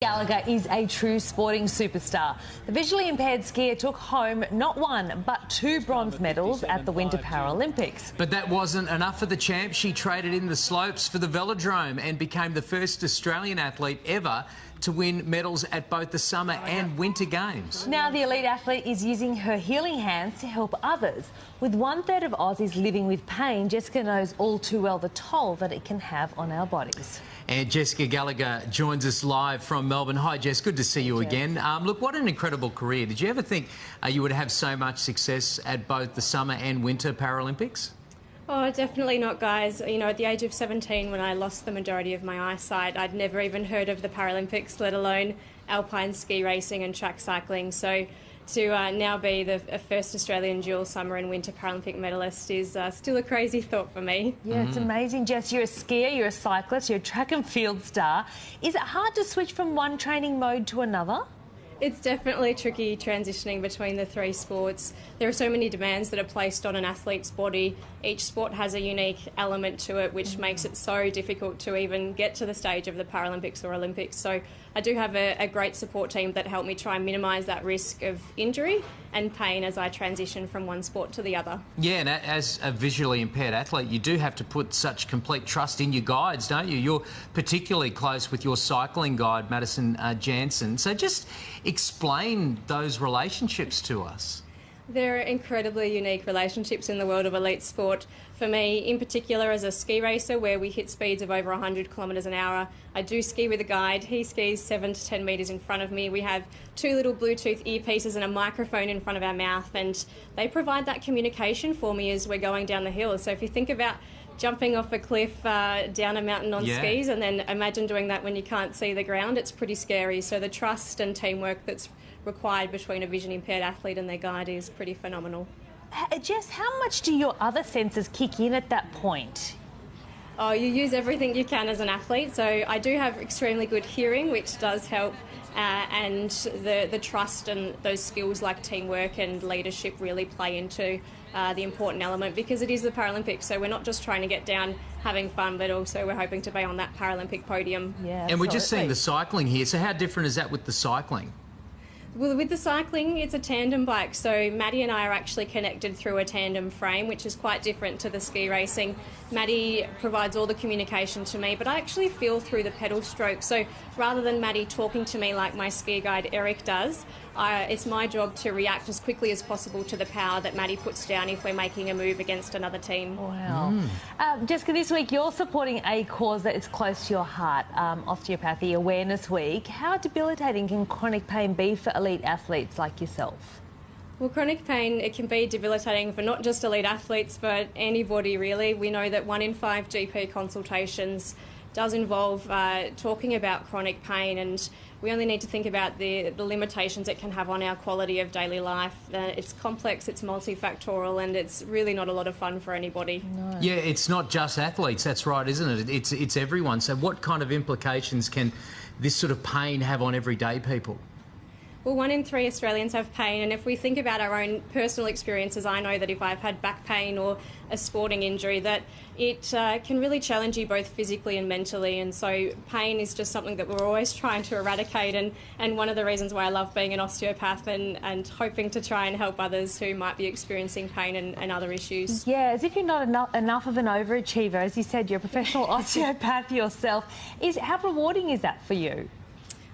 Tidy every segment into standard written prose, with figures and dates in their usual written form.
Gallagher is a true sporting superstar. The visually impaired skier took home not one but 2 bronze medals at the Winter Paralympics. But that wasn't enough for the champ. She traded in the slopes for the velodrome and became the first Australian athlete ever to win medals at both the Summer and Winter Games. Now the elite athlete is using her healing hands to help others. With 1/3 of Aussies living with pain, Jessica knows all too well the toll that it can have on our bodies. And Jessica Gallagher joins us live from Melbourne. Hi, Jess. Good to see you again. Look, what an incredible career. Did you ever think you would have so much success at both the Summer and Winter Paralympics? Oh, definitely not, guys. You know, at the age of 17, when I lost the majority of my eyesight, I'd never even heard of the Paralympics, let alone alpine ski racing and track cycling. So to now be the first Australian dual Summer and Winter Paralympic medalist is still a crazy thought for me. Yeah, it's amazing, Jess. You're a skier, you're a cyclist, you're a track and field star. Is it hard to switch from one training mode to another? It's definitely tricky transitioning between the 3 sports. There are so many demands that are placed on an athlete's body. Each sport has a unique element to it, which makes it so difficult to even get to the stage of the Paralympics or Olympics. So I do have a great support team that help me try and minimise that risk of injury and pain as I transition from one sport to the other. Yeah, and as a visually impaired athlete, you do have to put such complete trust in your guides, don't you? You're particularly close with your cycling guide, Madison Jansen. So just explain those relationships to us. There are incredibly unique relationships in the world of elite sport. For me, in particular, as a ski racer, where we hit speeds of over 100 kilometres an hour, I do ski with a guide. He skis 7 to 10 metres in front of me. We have 2 little Bluetooth earpieces and a microphone in front of our mouth, and they provide that communication for me as we're going down the hill. So if you think about jumping off a cliff down a mountain on skis, and then imagine doing that when you can't see the ground, it's pretty scary. So the trust and teamwork that's required between a vision impaired athlete and their guide is pretty phenomenal. Jess, how much do your other senses kick in at that point? Oh, you use everything you can as an athlete. So I do have extremely good hearing, which does help, and the trust and those skills like teamwork and leadership really play into the important element, because it is the Paralympics. So we're not just trying to get down having fun, but also we're hoping to be on that Paralympic podium. Yeah, and we're just seeing the cycling here. So how different is that with the cycling? Well, with the cycling, it's a tandem bike, so Maddie and I are actually connected through a tandem frame, which is quite different to the ski racing. Maddie provides all the communication to me, but I actually feel through the pedal stroke. So rather than Maddie talking to me like my ski guide Eric does, it's my job to react as quickly as possible to the power that Maddie puts down if we're making a move against another team. Wow. Jessica, this week you're supporting a cause that is close to your heart, Osteopathy Awareness Week. How debilitating can chronic pain be for elite athletes like yourself? Well, chronic pain, it can be debilitating for not just elite athletes, but anybody really. We know that 1 in 5 GP consultations does involve talking about chronic pain, and we only need to think about the limitations it can have on our quality of daily life. It's complex, it's multifactorial, and it's really not a lot of fun for anybody. No. Yeah, it's not just athletes, that's right, isn't it? It's everyone. So what kind of implications can this sort of pain have on everyday people? Well, 1 in 3 Australians have pain, and if we think about our own personal experiences, I know that if I've had back pain or a sporting injury, that it can really challenge you both physically and mentally, and so pain is just something that we're always trying to eradicate, and one of the reasons why I love being an osteopath and hoping to try and help others who might be experiencing pain and other issues. Yeah, as if you're not enough of an overachiever. As you said, you're a professional osteopath yourself. How rewarding is that for you?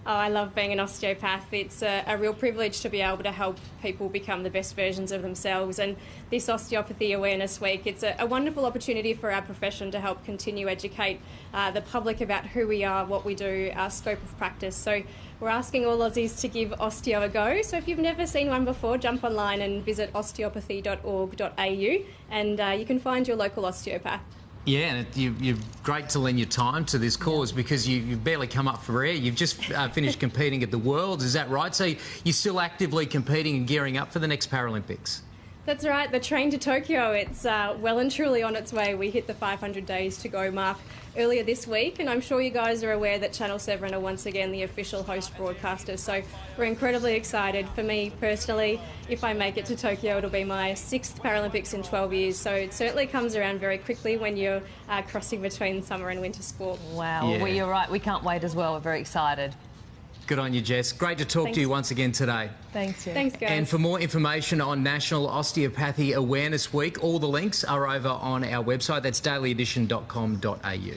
Oh, I love being an osteopath. It's a real privilege to be able to help people become the best versions of themselves. And this Osteopathy Awareness Week, it's a wonderful opportunity for our profession to help continue educate the public about who we are, what we do, our scope of practice. So we're asking all Aussies to give osteo a go. So if you've never seen one before, jump online and visit osteopathy.org.au, and you can find your local osteopath. Yeah, and you're great to lend your time to this cause, because you've barely come up for air. You've just finished competing at the Worlds, is that right? So you're still actively competing and gearing up for the next Paralympics? That's right, the train to Tokyo, it's well and truly on its way. We hit the 500 days to go mark earlier this week, and I'm sure you guys are aware that Channel 7 are once again the official host broadcasters, so we're incredibly excited. For me personally, if I make it to Tokyo, it'll be my 6th Paralympics in 12 years, so it certainly comes around very quickly when you're crossing between summer and winter sport. Wow, Yeah. well, you're right, we can't wait as well, we're very excited. Good on you, Jess. Great to talk to you once again today. Thanks, Jess. Thanks, guys. And for more information on National Osteopathy Awareness Week, all the links are over on our website. That's dailyedition.com.au.